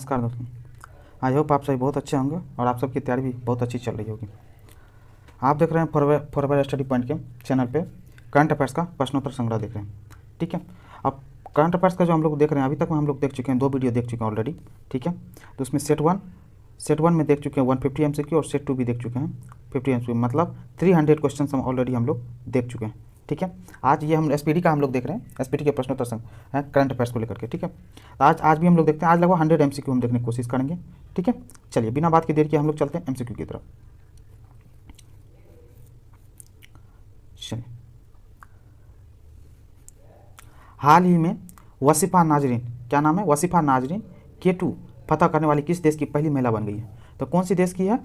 नमस्कार दोस्तों, I hope आप सभी बहुत अच्छे होंगे और आप सबकी तैयारी भी बहुत अच्छी चल रही होगी। आप देख रहे हैं फॉरवर्ड स्टडी पॉइंट के चैनल पे करंट अफेयर्स का प्रश्नोत्तर संग्रह देख रहे हैं। ठीक है, अब करंट अफेयर्स का जो हम लोग देख रहे हैं अभी तक में हम लोग देख चुके हैं, 2 वीडियो देख चुके हैं ऑलरेडी। ठीक है, तो उसमें सेट वन में देख चुके हैं 150 MCQ और सेट 2 भी देख चुके हैं 50 MCQ, मतलब 300 क्वेश्चन हम ऑलरेडी हम लोग देख चुके हैं। ठीक है, आज ये हम SPD का हम लोग देख रहे हैं, SPD के प्रश्नोत्तर संग्रह है करंट अफेयर्स को लेकर के। ठीक है, तो आज भी हम लोग देखते हैं, आज लगभग 100 MCQ हम देखने की कोशिश करेंगे। ठीक है, चलिए बिना बात की देर के हम लोग चलते हैं MCQ की तरफ। चलिए, हाल ही में वसीफा नाजरीन, क्या नाम है, वसीफा नाजरीन K2 फतह करने वाली किस देश की पहली महिला बन गई है? तो कौन सी देश की है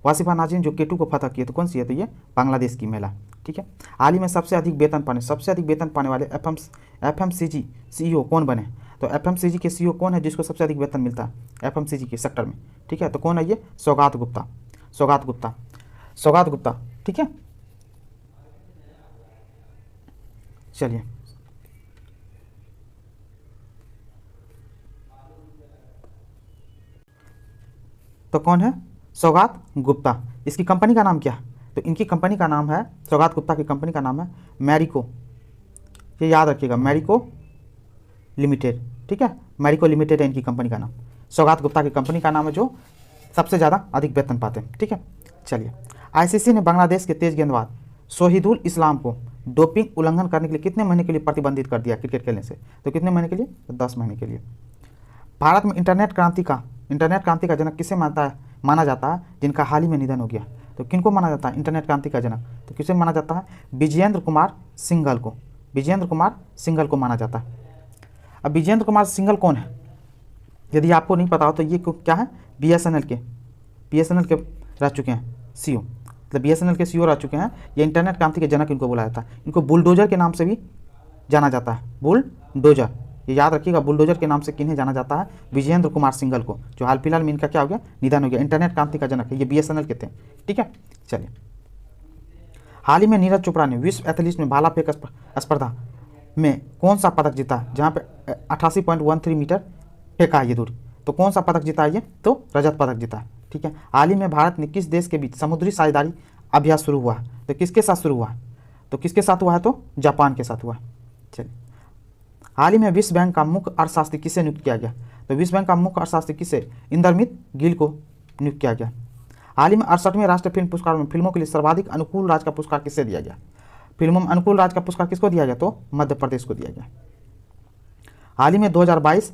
वासिफा नाजरीन जो K2 को फतह की है, तो कौन सी है? तो ये बांग्लादेश की महिला। ठीक है, हाल ही में सबसे अधिक वेतन पाने वाले FMCG CEO कौन बने? तो FMCG के CEO कौन है जिसको सबसे अधिक वेतन मिलता है FMCG के सेक्टर में? ठीक है, तो कौन है ये? सौगात गुप्ता। ठीक है, चलिए, तो कौन है? सौगात गुप्ता। इसकी कंपनी का नाम क्या है? तो इनकी कंपनी का नाम है, सौगात गुप्ता की कंपनी का नाम है मैरिको। ये याद रखिएगा, मैरिको लिमिटेड। ठीक है, मैरिको लिमिटेड है इनकी कंपनी का नाम। सौगात गुप्ता की कंपनी का नाम है जो सबसे ज़्यादा अधिक वेतन पाते हैं। ठीक है, चलिए, ICC ने बांग्लादेश के तेज गेंदबाज शहीदुल इस्लाम को डोपिंग उल्लंघन करने के लिए कितने महीने के लिए प्रतिबंधित कर दिया क्रिकेट खेलने से? तो कितने महीने के लिए? तो 10 महीने के लिए। भारत में इंटरनेट क्रांति का जनक किसे माना जाता है जिनका हाल ही में निधन हो गया? तो किनको माना जाता है इंटरनेट क्रांति का जनक? तो किसे माना जाता है? विजयेंद्र कुमार सिंघल को माना जाता है। अब विजयेंद्र कुमार सिंघल कौन है? यदि आपको नहीं पता हो तो ये क्या है? BSNL के रह चुके हैं CEO, मतलब BSNL के CEO रह चुके हैं। ये इंटरनेट क्रांति के जनक इनको बोला जाता है। इनको बुलडोजर के नाम से भी जाना जाता है, बुलडोजर। ये याद रखिएगा, बुलडोजर के नाम से किन्हें जाना जाता है? विजयेंद्र कुमार सिंघल को, जो हाल फिलहाल में इनका क्या हो गया? निधन हो गया। इंटरनेट क्रांति का जनक है, ये BSNL के थे। ठीक है, चलिए, हाल ही में नीरज चोपड़ा ने विश्व एथलीट में भाला फेंक स्पर्धा में कौन सा पदक जीता, जहाँ पे 88.13 मीटर फेंका है ये दूरी? तो कौन सा पदक जीता है ये? तो रजत पदक जीता है। ठीक है, हाल ही में भारत ने किस देश के बीच समुद्री साझेदारी अभ्यास शुरू हुआ है? तो किसके साथ शुरू हुआ है? तो किसके साथ हुआ है? तो जापान के साथ हुआ है। चलिए, हाल ही में विश्व बैंक का मुख्य अर्थशास्त्री किसे नियुक्त किया गया? तो विश्व बैंक का मुख्य अर्थशास्त्री किसे? इंदरमित गिल को नियुक्त किया गया। हाल ही में 68वें राष्ट्रीय फिल्म पुरस्कार में फिल्मों के लिए सर्वाधिक अनुकूल राज्य का पुरस्कार किसे दिया गया? फिल्मों में अनुकूल राज्य का पुरस्कार किसको दिया गया? तो मध्य प्रदेश को दिया गया। हाल ही में 2022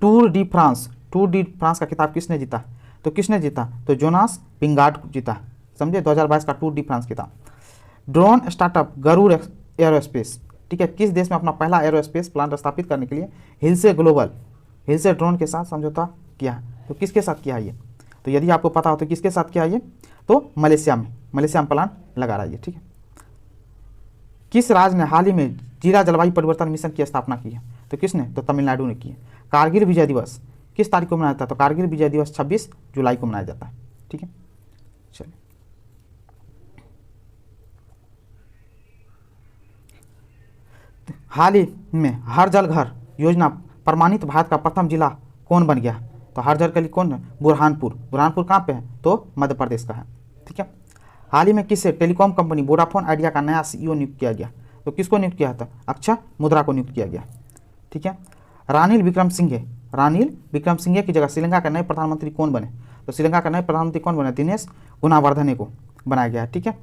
टूर डी फ्रांस का खिताब किसने जीता? तो किसने जीता? तो जोनास पिंगार्ड जीता। समझे, 2022 का टूर डी फ्रांस खिताब। ड्रोन स्टार्टअप गरुड़ एरोस्पेस, ठीक है, किस देश में अपना पहला एरोस्पेस प्लांट स्थापित करने के लिए हिलसे ड्रोन के साथ समझौता किया? तो किसके साथ किया ये? तो यदि आपको पता हो तो किसके साथ किया ये? तो मलेशिया में प्लांट लगा रहा है ये। ठीक है, किस राज्य ने हाल ही में जिला जलवायु परिवर्तन मिशन की स्थापना की है? तो किसने? तो तमिलनाडु ने की है। कारगिल विजय दिवस किस तारीख को मनाया जाता है? तो कारगिल विजय दिवस 26 जुलाई को मनाया जाता है। ठीक है, चलिए, हाल ही में हर जल घर योजना प्रमाणित भारत का प्रथम जिला कौन बन गया? तो हर जल के लिए कौन है? बुरहानपुर कहाँ पे है? तो मध्य प्रदेश का है। ठीक है, हाल ही में किसे टेलीकॉम कंपनी वोडाफोन आइडिया का नया CEO नियुक्त किया गया? तो किसको नियुक्त किया था? अक्षय मुद्रा को नियुक्त किया गया। ठीक है, रानिल विक्रमसिंघे की जगह श्रीलंका के नए प्रधानमंत्री कौन बने? तो श्रीलंका का नए प्रधानमंत्री कौन बने? दिनेश गुणावर्धने को बनाया गया है। ठीक है,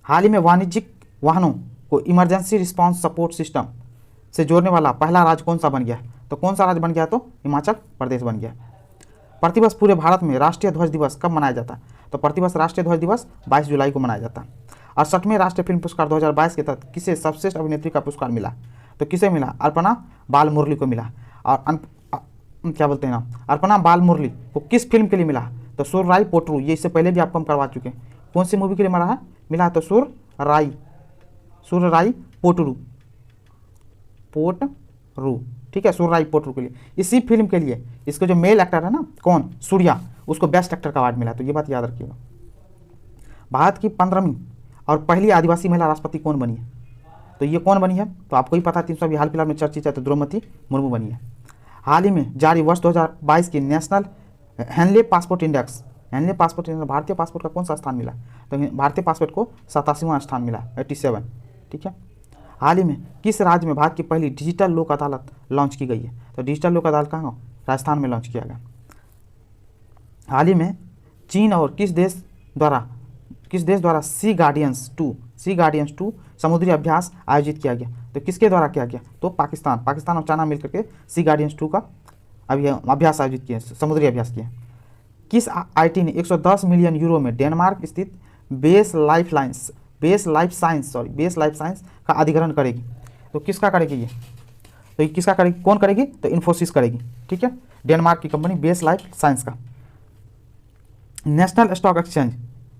हाल ही में वाणिज्यिक वाहनों को इमरजेंसी रिस्पांस सपोर्ट सिस्टम से जोड़ने वाला पहला राज्य कौन सा बन गया? तो कौन सा राज्य बन गया? तो हिमाचल प्रदेश बन गया। प्रतिवर्ष पूरे भारत में राष्ट्रीय ध्वज दिवस कब मनाया जाता है? तो प्रतिवर्ष राष्ट्रीय ध्वज दिवस 22 जुलाई को मनाया जाता है। 68वें राष्ट्रीय फिल्म पुरस्कार 2022 के तहत किसे सर्वश्रेष्ठ अभिनेत्री का पुरस्कार मिला? तो किसे मिला? अर्पणा बालमुरली को मिला। और अर्पणा बालमुरली को किस फिल्म के लिए मिला? तो सुरराई पोटरू, ये इससे पहले भी आपको हम करवा चुके हैं। कौन सी मूवी के लिए मिला है? तो सुरराई पोटरू। ठीक है, सुरराई पोटरू के लिए, इसी फिल्म के लिए इसको जो मेल एक्टर है ना, कौन? सूर्या, उसको बेस्ट एक्टर का अवार्ड मिला। तो ये बात याद रखिएगा। भारत की 15वीं और पहली आदिवासी महिला राष्ट्रपति कौन बनी है? तो ये कौन बनी है? तो आपको ही पता है, 300 हाल फिलहाल में चर्चित है, तो द्रौपदी मुर्मू बनी है। हाल ही में जारी वर्ष 2022 की national Henley passport index, Henley passport index भारतीय पासपोर्ट का कौन सा स्थान मिला? तो भारतीय पासपोर्ट को 87वां स्थान मिला, 87। ठीक है। हाल ही में किस राज्य में भारत की पहली डिजिटल लोक अदालत लॉन्च की गई है? तो डिजिटल लोक अदालत कहाँ? राजस्थान में लॉन्च किया गया। हाल ही में चीन और किस देश द्वारा सी गार्डियंस 2 समुद्री अभ्यास आयोजित किया गया? तो किसके द्वारा किया गया? तो पाकिस्तान और चाइना मिलकर के सी गार्डियंस 2 का अभ्यास आयोजित किया, समुद्री अभ्यास किया। किस आईटी ने 110 मिलियन यूरो में डेनमार्क स्थित बेस लाइफ साइंस का अधिग्रहण करेगी? तो किसका करेगी ये? तो ये किसका करेगी? कौन करेगी? तो इन्फोसिस करेगी। ठीक है, डेनमार्क की कंपनी बेस लाइफ साइंस का। नेशनल स्टॉक एक्सचेंज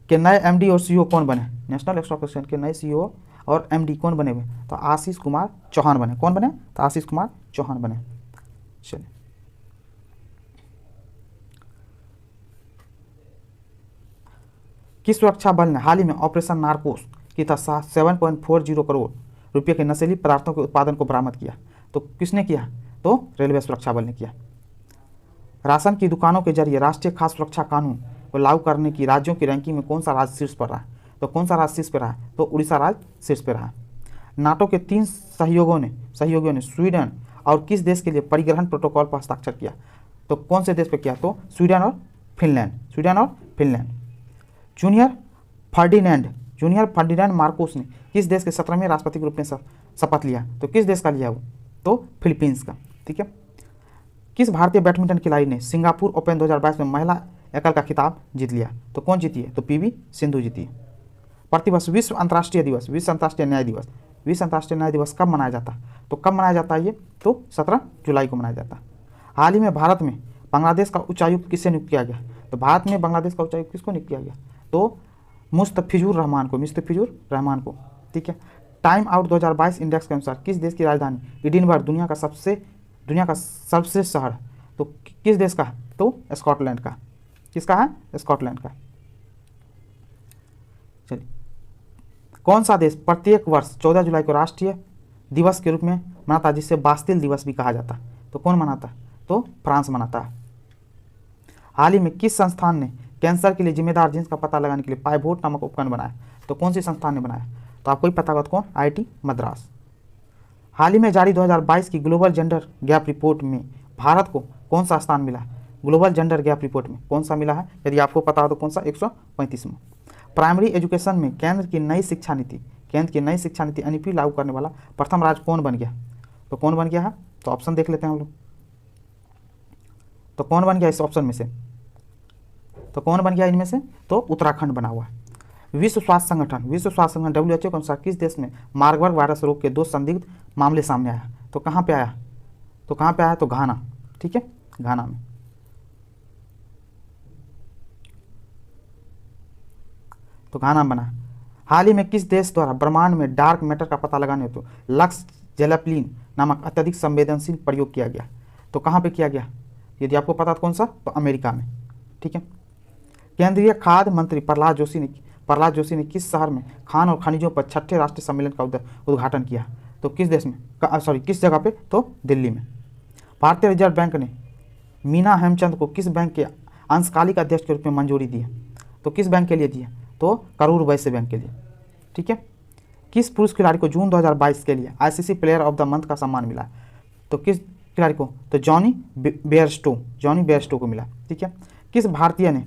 के नए एमडी और सीईओ कौन बने? नेशनल स्टॉक एक्सचेंज के नए सीईओ और एमडी कौन बने हुए? तो आशीष कुमार चौहान बने। कौन बने? तो आशीष कुमार चौहान बने। चलिए, किस सुरक्षा बल ने हाल ही में ऑपरेशन नारकोस की तहत 7.40 करोड़ रुपये के नशीली पदार्थों के उत्पादन को बरामद किया? तो किसने किया? तो रेलवे सुरक्षा बल ने किया। राशन की दुकानों के जरिए राष्ट्रीय खाद्य सुरक्षा कानून को लागू करने की राज्यों की रैंकिंग में कौन सा राज्य शीर्ष पर रहा है? तो कौन सा राज्य शीर्ष पर रहा है? तो उड़ीसा राज्य शीर्ष पर रहा है। नाटो के 3 सहयोगियों ने स्वीडन और किस देश के लिए परिग्रहण प्रोटोकॉल पर हस्ताक्षर किया? तो कौन से देश पर किया? तो स्वीडन और फिनलैंड। जूनियर फर्डिनेंड मार्कोस ने किस देश के 17वें राष्ट्रपति के रूप में शपथ लिया? तो किस देश का लिया वो? तो फिलीपींस का। ठीक है। किस भारतीय बैडमिंटन खिलाड़ी ने सिंगापुर ओपन 2022 में महिला एकल का खिताब जीत लिया? तो कौन जीती है? तो पीवी सिंधु जीती है। प्रतिवर्ष विश्व अंतर्राष्ट्रीय न्याय दिवस कब मनाया जाता है? तो कब मनाया जाता है ये? तो 17 जुलाई को मनाया जाता है। हाल ही में भारत में बांग्लादेश का उच्चायुक्त किससे नियुक्त किया गया? तो भारत में बांग्लादेश का उच्चायुक्त किसको नियुक्त किया गया? तो मुस्तफिजुर रहमान को। ठीक है। टाइम आउट 2022 इंडेक्स के अनुसार किस देश की राजधानी एडिनबर्ग दुनिया का सर्वश्रेष्ठ शहर? तो किस देश का है? तो स्कॉटलैंड का। किसका है? स्कॉटलैंड का। चलिए, कौन सा देश प्रत्येक वर्ष 14 जुलाई को राष्ट्रीय दिवस के रूप में मनाता है, जिसे बास्तिल दिवस भी कहा जाता है? तो कौन मनाता है? तो फ्रांस मनाता है। हाल ही में किस संस्थान ने कैंसर के लिए जिम्मेदार जीन्स का पता लगाने के लिए पाइवोट नामक उपकरण बनाया? तो कौन सी संस्थान ने बनाया? तो आपको ही पता होगा कौन? IIT मद्रास। हाल ही में जारी 2022 की ग्लोबल जेंडर गैप रिपोर्ट में भारत को कौन सा स्थान मिला? ग्लोबल जेंडर गैप रिपोर्ट में कौन सा मिला है? यदि आपको पता हो तो कौन सा? 135वां। प्राइमरी एजुकेशन में केंद्र की नई शिक्षा नीति NEP लागू करने वाला प्रथम राज्य कौन बन गया? तो कौन बन गया है? तो ऑप्शन देख लेते हैं हम लोग। तो कौन बन गया इस ऑप्शन में से? तो कौन बन गया इनमें से? तो उत्तराखंड बना हुआ है। विश्व स्वास्थ्य संगठन WHO के अनुसार किस देश में मार्बर्ग वायरस रोग के 2 संदिग्ध मामले सामने आया? तो कहाँ पे आया? तो घाना। ठीक है, घाना में। तो घाना बना। हाल ही में किस देश द्वारा ब्रह्मांड में डार्क मैटर का पता लगाने हेतु लक्स जेलप्लिन नामक अत्यधिक संवेदनशील प्रयोग किया गया? तो कहाँ पे किया गया? यदि आपको पता तो कौन सा? तो अमेरिका में। ठीक है। केंद्रीय खाद्य मंत्री प्रहलाद जोशी ने किस शहर में खान और खनिजों पर 6ठे राष्ट्रीय सम्मेलन का उद्घाटन किया? तो किस देश में? किस जगह पे? तो दिल्ली में। भारतीय रिजर्व बैंक ने मीना हेमचंद को किस बैंक के अंशकालिक अध्यक्ष के रूप में मंजूरी दी है? तो किस बैंक के लिए दी है? तो करूर वैश्य बैंक के लिए। ठीक है। किस पुरुष खिलाड़ी को जून 2022 के लिए ICC player of the month का सम्मान मिला? तो किस खिलाड़ी को? तो जॉनी बेयरस्टो को मिला। ठीक है। किस भारतीय ने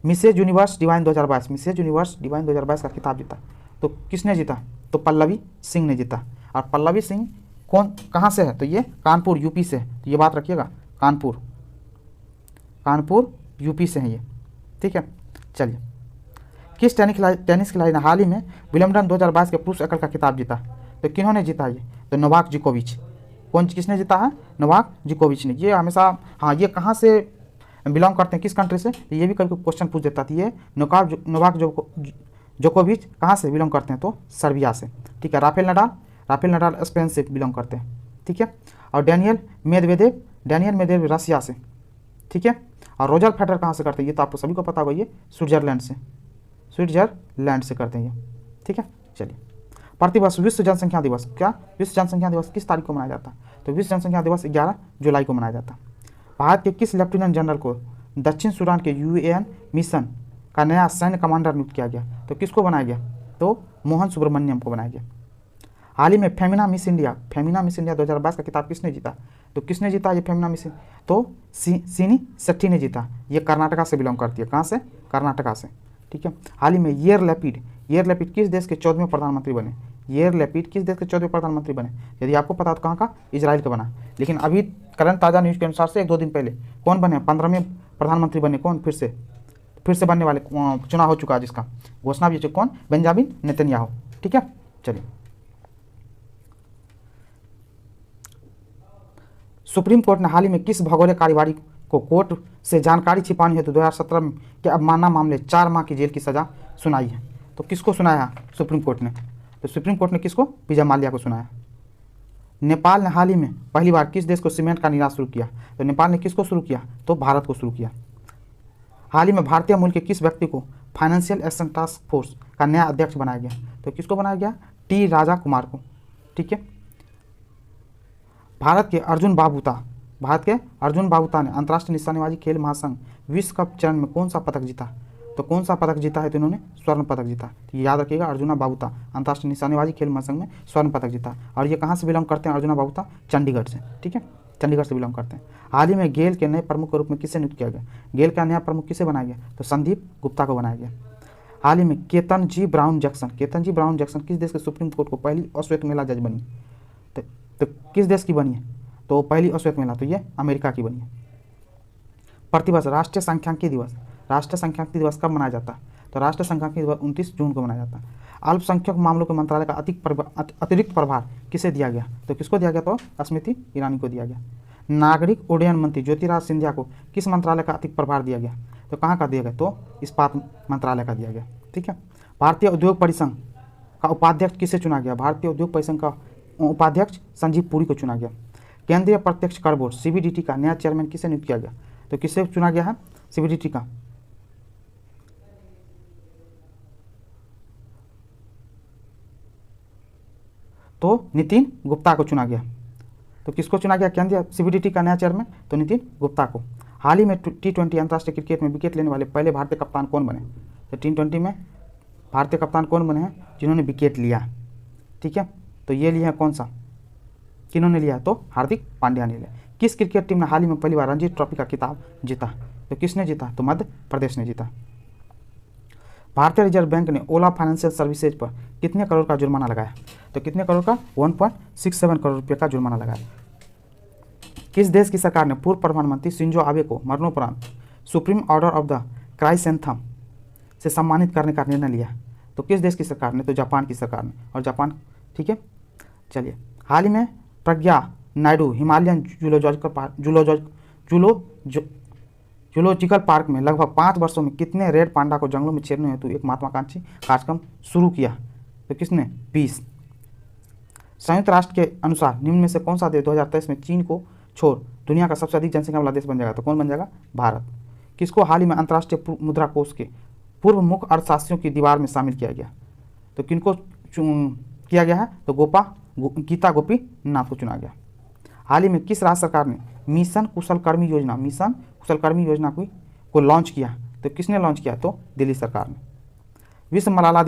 मिसेज यूनिवर्स डिवाइन 2022 का खिताब जीता? तो किसने जीता? तो पल्लवी सिंह ने जीता। और पल्लवी सिंह कहाँ से है? तो ये कानपुर यूपी से है। तो ये बात रखिएगा, कानपुर यूपी से है ये। ठीक है। चलिए, किस टेनिस खिलाड़ी ने हाल ही में विंबलडन 2022 के पुरुष एकल का खिताब जीता? तो किन्होंने जीता ये? तो नोवाक जोकोविच। किसने जीता है? नोवाक जोकोविच ने। ये हमेशा, हाँ, ये कहाँ से बिलोंग करते हैं, किस कंट्री से? ये भी कभी क्वेश्चन पूछ देता था। ये नोवाक जोकोविच कहाँ से बिलोंग करते हैं? तो सर्बिया से। ठीक है। राफेल नडाल स्पेन से बिलोंग करते हैं। ठीक है। और डैनियल मेदवेदेव रसिया से। ठीक है। और रोजर फेडरर कहाँ से करते हैं? ये तो आपको सभी को पता होगा, ये स्विट्जरलैंड से करते हैं ये। ठीक है। चलिए, प्रतिवर्ष विश्व जनसंख्या दिवस, क्या विश्व जनसंख्या दिवस किस तारीख को मनाया जाता है? तो विश्व जनसंख्या दिवस 11 जुलाई को मनाया जाता है। भारत के किस लेफ्टिनेंट जनरल को दक्षिण सूडान के यूएन मिशन का नया सैन्य कमांडर नियुक्त किया गया? तो किसको बनाया गया? तो मोहन सुब्रमण्यम को बनाया गया। हाल ही में फेमिना मिस इंडिया 2022 का खिताब किसने जीता? तो किसने जीता ये फेमिना मिस? तो सीनी सेट्टी ने जीता। ये कर्नाटका से बिलोंग करती है। कहाँ से? कर्नाटका से। ठीक है। हाल ही में येर लैपिड किस देश के 14वें प्रधानमंत्री बने? येर लैपिड किस देश के 14वें प्रधानमंत्री बने? यदि आपको पता तो कहाँ का? इजराइल का बना। लेकिन अभी करंट ताज़ा न्यूज़ के अनुसार से 1-2 दिन पहले कौन बने? 15वें प्रधानमंत्री बने। कौन? फिर से बनने वाले चुनाव हो चुका है, जिसका घोषणा भी हो चुका। कौन? Benjamin Netanyahu. ठीक है। चलिए, सुप्रीम कोर्ट ने हाल ही में किस भौगोलिक कार्यवाही को कोर्ट से जानकारी छिपाने हेतु 2017 के अवमानना मामले 4 माह की जेल की सजा सुनाई है? तो किसको सुनाया सुप्रीम कोर्ट ने? तो सुप्रीम कोर्ट ने किसको? विजय माल्या को सुनाया। नेपाल ने हाल ही में पहली बार किस देश को सीमेंट का निर्यात शुरू किया? तो नेपाल ने किसको शुरू किया? तो भारत को शुरू किया। हाल ही में भारतीय मूल के किस व्यक्ति को फाइनेंशियल एक्शन टास्क फोर्स का नया अध्यक्ष बनाया गया? तो किसको बनाया गया? टी राजा कुमार को। ठीक है। भारत के अर्जुन बाबूता ने अंतर्राष्ट्रीय निशानेबाजी खेल महासंघ विश्व कप चरण में कौन सा पदक जीता? तो कौन सा पदक जीता है? तो इन्होंने स्वर्ण पदक जीता। तो याद रखिएगा, अर्जुना बाबूता अंतर्राष्ट्रीय निशानेबाजी खेल महासंघ में स्वर्ण पदक जीता। और ये कहाँ से बिलोंग करते हैं? अर्जुना बाबूता चंडीगढ़ से। ठीक है, चंडीगढ़ से बिलोंग करते हैं। हाल ही में गेल के नए प्रमुख के रूप में किसे नियुक्त किया गया? गेल का नया प्रमुख किसे बनाया गया? तो संदीप गुप्ता को बनाया गया। हाल ही में केतन जी ब्राउन जैक्सन किस देश के सुप्रीम कोर्ट को पहली अश्वेत महिला जज बनी? तो किस देश की बनी है? तो पहली अश्वेत महिला तो ये अमेरिका की बनी है। प्रतिवर्ष राष्ट्रीय सांख्यिकी दिवस कब मनाया जाता है? तो राष्ट्रीय सांख्यिकी दिवस 29 जून को मनाया जाता है। अल्पसंख्यक मामलों के मंत्रालय का अतिरिक्त प्रभार किसे दिया गया? तो किसको दिया गया? तो स्मृति ईरानी को दिया गया। नागरिक उड्डयन मंत्री ज्योतिरादित्य सिंधिया को किस मंत्रालय का अतिरिक्त प्रभार दिया गया? तो कहाँ का दिया गया? तो इस्पात मंत्रालय का दिया गया। ठीक है। भारतीय उद्योग परिसंघ का उपाध्यक्ष किसे चुना गया? भारतीय उद्योग परिसंघ का उपाध्यक्ष संजीव पुरी को चुना गया। केंद्रीय प्रत्यक्ष कर बोर्ड सीबीडीटी का नया चेयरमैन किसे नियुक्त किया गया? तो किसे चुना गया है सीबीडीटी का? तो नितिन गुप्ता को चुना गया। तो किसको चुना गया केंद्रीय सीबीडीटी का नया चेयरमैन? तो नितिन गुप्ता को। हाल ही में T20 अंतर्राष्ट्रीय क्रिकेट में विकेट लेने वाले पहले भारतीय कप्तान कौन बने? तो T20 में भारतीय कप्तान कौन बने हैं जिन्होंने विकेट लिया? ठीक है। तो ये लिया है कौन सा? किन्होंने लिया? तो हार्दिक पांड्या ने लिया। किस क्रिकेट टीम ने हाल ही में पहली बार रणजी ट्रॉफी का खिताब जीता? तो किसने जीता? तो मध्य प्रदेश ने जीता। भारतीय रिजर्व बैंक ने ओला फाइनेंशियल सर्विसेज पर कितने करोड़ का जुर्माना लगाया? तो कितने करोड़ का? 1.67 करोड़ रुपये का जुर्माना लगाया। किस देश की सरकार ने पूर्व प्रधानमंत्री शिंजो आबे को मरणोपरांत सुप्रीम ऑर्डर ऑफ द क्राइसेंथम से सम्मानित करने का निर्णय लिया? तो किस देश की सरकार ने? तो जापान की सरकार ने। और जापान, ठीक है। चलिए, हाल ही में प्रज्ञा नायडू हिमालयन जूलॉजिकल पार्क में लगभग 5 वर्षों में कितने रेड पांडा को जंगलों में छेड़ने हेतु एक महत्वाकांक्षी कार्यक्रम शुरू किया? तो किसने? 20। संयुक्त राष्ट्र के अनुसार निम्न में से कौन सा देश 2023 में चीन को छोड़ दुनिया का सबसे अधिक जनसंख्या वाला देश बन जाएगा? तो कौन बन जाएगा? भारत। किसको हाल ही में अंतर्राष्ट्रीय मुद्रा कोष के पूर्व मुख्य अर्थशास्त्रियों की दीवार में शामिल किया गया? तो किनको किया गया है? तो गीता गोपीनाथ को चुना गया। हाल ही में किस राज्य सरकार ने मिशन कुशलकर्मी योजना को लॉन्च किया? तो किसने लॉन्च किया? तो दिल्ली सरकार ने। विश्व मलाला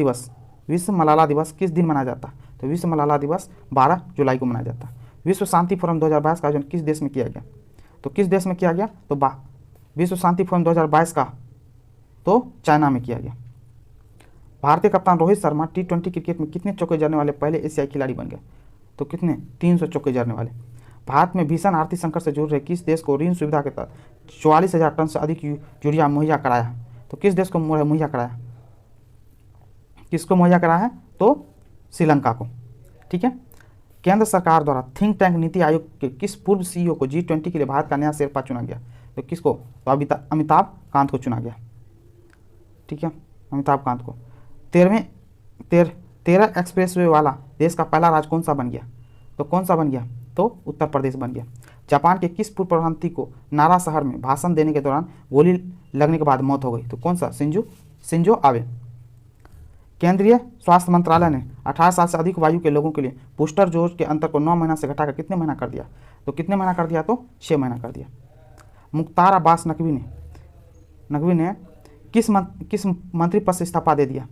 दिवस किस दिन मनाया जाता है? तो विश्व मलाला दिवस 12 जुलाई को मनाया जाता है। विश्व शांति फोरम 2022 का आयोजन किस देश में किया गया? तो किस देश में किया गया? तो विश्व शांति फोरम 2022 का तो चाइना में किया गया। भारतीय कप्तान रोहित शर्मा T20 क्रिकेट में कितने चौके जड़ने वाले पहले एशियाई खिलाड़ी बन गए? तो कितने? 300 चौके जड़ने वाले। भारत में भीषण आर्थिक संकट से जूझ रहे किस देश को ऋण सुविधा के तहत 44,000 टन से अधिक यूरिया मुहैया कराया है? तो किस देश को मुहैया कराया? किसको मुहैया कराया है? तो श्रीलंका को। ठीक है। केंद्र सरकार द्वारा थिंक टैंक नीति आयोग के किस पूर्व CEO को G20 के लिए भारत का नया शेरपा चुना गया? तो किसको? तो अमिताभ कांत को चुना गया। ठीक है, अमिताभ कांत को। 13 एक्सप्रेसवे वाला देश का पहला राज्य कौन सा बन गया? तो कौन सा बन गया? तो उत्तर प्रदेश बन गया। जापान के किस पूर्व प्रधानमंत्री को नारा शहर में भाषण देने के दौरान गोली लगने के बाद मौत हो गई? तो कौन सा? Shinzo Abe. केंद्रीय स्वास्थ्य मंत्रालय ने 18 साल से अधिक वायु के लोगों के लिए बूस्टर डोज के अंतर को 9 महीना से घटाकर कितने महीना कर दिया? तो कितने महीना कर दिया? तो 6 महीना कर दिया। मुख्तार अब्बास नकवी ने किस मंत्री पद से इस्तीफा दे दिया?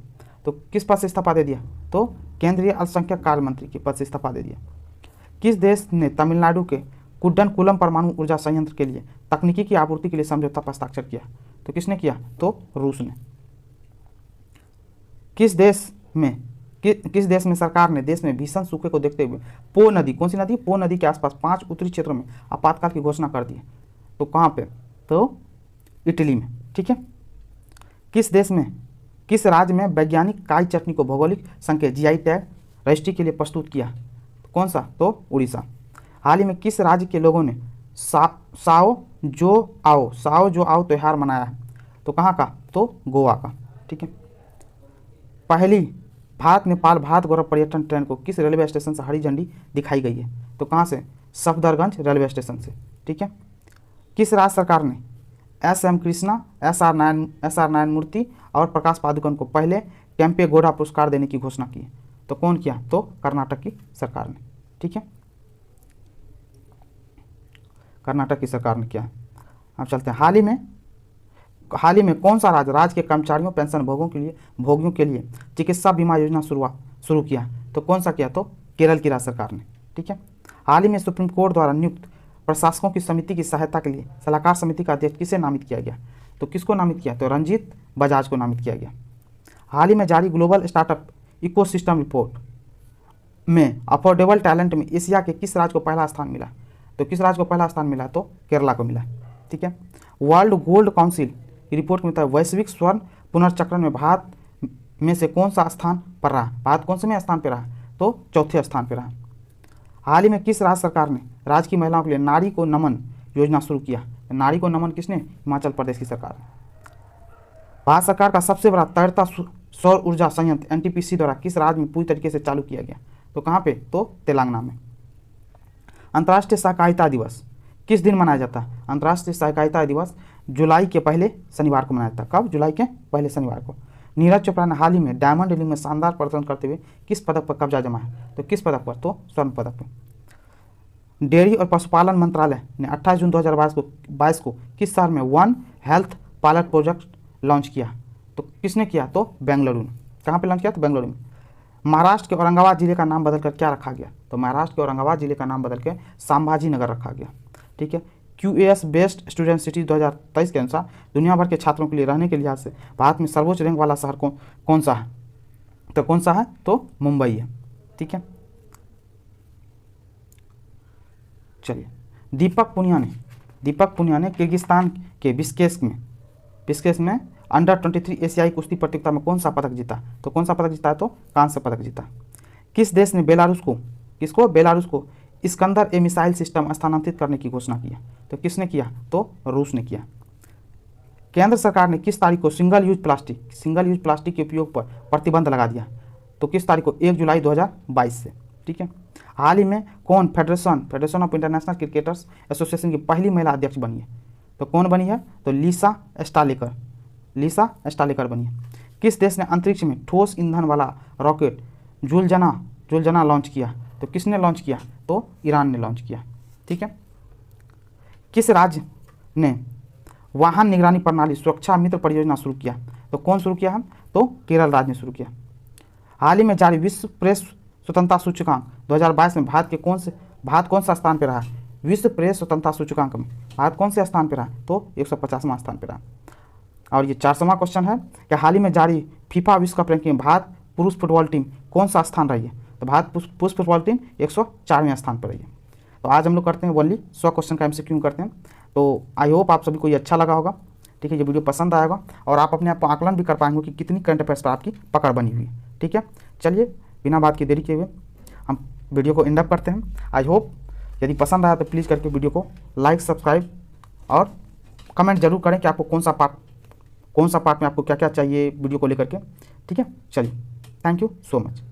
तो किस पद से इस्तीफा दे दिया? तो केंद्रीय अल्पसंख्यक कार्य मंत्री के पद से इस्तीफा दे दिया। किस देश ने तमिलनाडु के कुड्डनकुलम परमाणु ऊर्जा संयंत्र के लिए तकनीकी की आपूर्ति के लिए समझौता पर हस्ताक्षर किया? तो किसने किया? तो रूस ने। किस देश में सरकार ने देश में भीषण सूखे को देखते हुए पो नदी, कौन सी नदी? पो नदी के आसपास 5 उत्तरी क्षेत्रों में आपातकाल की घोषणा कर दी है? तो कहाँ पे? तो इटली में। ठीक है। किस राज्य में वैज्ञानिक काई चटनी को भौगोलिक संकेत GI टैग रजिस्ट्री के लिए प्रस्तुत किया? कौन सा? तो उड़ीसा। हाल ही में किस राज्य के लोगों ने साओ जो आओ त्यौहार मनाया है? तो कहाँ का? तो गोवा का। ठीक है। पहली भारत नेपाल भारत गौरव पर्यटन ट्रेन को किस रेलवे स्टेशन से हरी झंडी दिखाई गई है? तो कहाँ से? सफदरगंज रेलवे स्टेशन से। ठीक है। किस राज्य सरकार ने SM कृष्णा, SR नारायण और प्रकाश पादुकोण को पहले कैंपे गौड़ा पुरस्कार देने की घोषणा की? तो कौन किया? तो कर्नाटक की सरकार ने। ठीक है। कर्नाटक की सरकार ने किया। अब चलते हैं हाल ही में कौन सा राज्य के कर्मचारियों पेंशन भोगियों के लिए चिकित्सा बीमा योजना शुरू किया? तो कौन सा किया? तो केरल की राज्य सरकार ने। ठीक है। हाल ही में सुप्रीम कोर्ट द्वारा नियुक्त प्रशासकों की समिति की सहायता के लिए सलाहकार समिति का अध्यक्ष किसे नामित किया गया? तो किसको नामित किया? तो रंजीत बजाज को नामित किया गया। हाल ही में जारी ग्लोबल स्टार्टअप इकोसिस्टम रिपोर्ट में अफोर्डेबल टैलेंट में एशिया के किस राज्य को पहला स्थान मिला? तो किस राज्य को पहला स्थान मिला? तो केरला को मिला। ठीक है। वर्ल्ड गोल्ड काउंसिल की रिपोर्ट में था वैश्विक स्वर्ण पुनर्चक्रण में भारत में से कौन सा स्थान पर रहा? भारत कौन से में स्थान पर रहा? तो चौथे स्थान पर रहा। हाल ही में किस राज्य सरकार ने राज्य की महिलाओं के लिए नारी को नमन योजना शुरू किया? नारी को नमन किसने? हिमाचल प्रदेश की सरकार। भारत सरकार का सबसे बड़ा तैरता सौर ऊर्जा संयंत्र NTPC द्वारा किस राज्य में पूरी तरीके से चालू किया गया? तो कहाँ पे? तो तेलंगाना में। अंतर्राष्ट्रीय सहकारिता दिवस किस दिन मनाया जाता है? अंतर्राष्ट्रीय सहकारिता दिवस जुलाई के पहले शनिवार को मनाया जाता है। कब? जुलाई के पहले शनिवार को। नीरज चोपड़ा ने हाल ही में डायमंड लीग में शानदार प्रदर्शन करते हुए किस पदक पर कब्जा जमाया? तो किस पदक पर? तो स्वर्ण पदक पर। डेयरी और पशुपालन मंत्रालय ने 28 जून 2022 को किस शहर में one health pilot project launch किया? तो किसने किया? तो बेंगलुरु में। कहाँ पे लॉन्च किया? तो बेंगलुरु में। महाराष्ट्र के औरंगाबाद जिले का नाम बदलकर क्या रखा गया? तो महाराष्ट्र के औरंगाबाद जिले का नाम बदल के संभाजी नगर रखा गया। ठीक है। QAS बेस्ट स्टूडेंट सिटी 2023 के अनुसार दुनिया भर के छात्रों के लिए रहने के लिहाज से भारत में सर्वोच्च रैंक वाला शहर कौन सा है? तो कौन सा है? तो मुंबई है। ठीक है। चलिए, दीपक पुनिया ने किर्गिस्तान के बिश्केक में अंडर 23 एशियाई कुश्ती प्रतियोगिता में कौन सा पदक जीता? तो कौन सा पदक जीता है? तो कांस्य पदक जीता। किस देश ने बेलारूस को इस्कंदर ए मिसाइल सिस्टम स्थानांतरित करने की घोषणा की? तो किसने किया? तो रूस ने किया। केंद्र सरकार ने किस तारीख को सिंगल यूज प्लास्टिक के उपयोग पर प्रतिबंध लगा दिया? तो किस तारीख को? 1 जुलाई 2022 से। ठीक है। हाल ही में कौन federation of international cricketers association की पहली महिला अध्यक्ष बनी है? तो कौन बनी है? तो लीसा स्टालेकर बनी है। किस देश ने अंतरिक्ष में ठोस ईंधन वाला रॉकेट जुलजना लॉन्च किया? तो किसने लॉन्च किया? तो ईरान ने लॉन्च किया। ठीक है। किस राज्य ने वाहन निगरानी प्रणाली सुरक्षा मित्र परियोजना शुरू किया? तो कौन शुरू किया है? तो केरल राज्य ने शुरू किया। हाल ही में जारी विश्व प्रेस स्वतंत्रता सूचकांक 2022 में भारत कौन सा स्थान पर रहा? विश्व प्रेस स्वतंत्रता सूचकांक में भारत कौन से स्थान पर रहा? तो 150वां स्थान पर रहा। और ये 4वां क्वेश्चन है कि हाल ही में जारी फीफा विश्व कप रैंकिंग में भारत पुरुष फुटबॉल टीम कौन सा स्थान रही है? तो भारत पुरुष फुटबॉल टीम 104वें स्थान पर रही है। तो आज हम लोग करते हैं ओनली 100 क्वेश्चन का MCQ करते हैं। तो आई होप आप सभी को ये अच्छा लगा होगा। ठीक है। ये वीडियो पसंद आएगा और आप अपने आप को आकलन भी कर पाएंगे कि कितनी करंट अफेयर्स पर आपकी पकड़ बनी हुई है। ठीक है। चलिए, बिना बात की देरी किए हुए हम वीडियो को एंड अप करते हैं। आई होप यदि पसंद आया तो प्लीज़ करके वीडियो को लाइक, सब्सक्राइब और कमेंट जरूर करें कि आपको कौन सा पार्ट में आपको क्या क्या चाहिए वीडियो को लेकर के। ठीक है। चलिए, थैंक यू सो मच।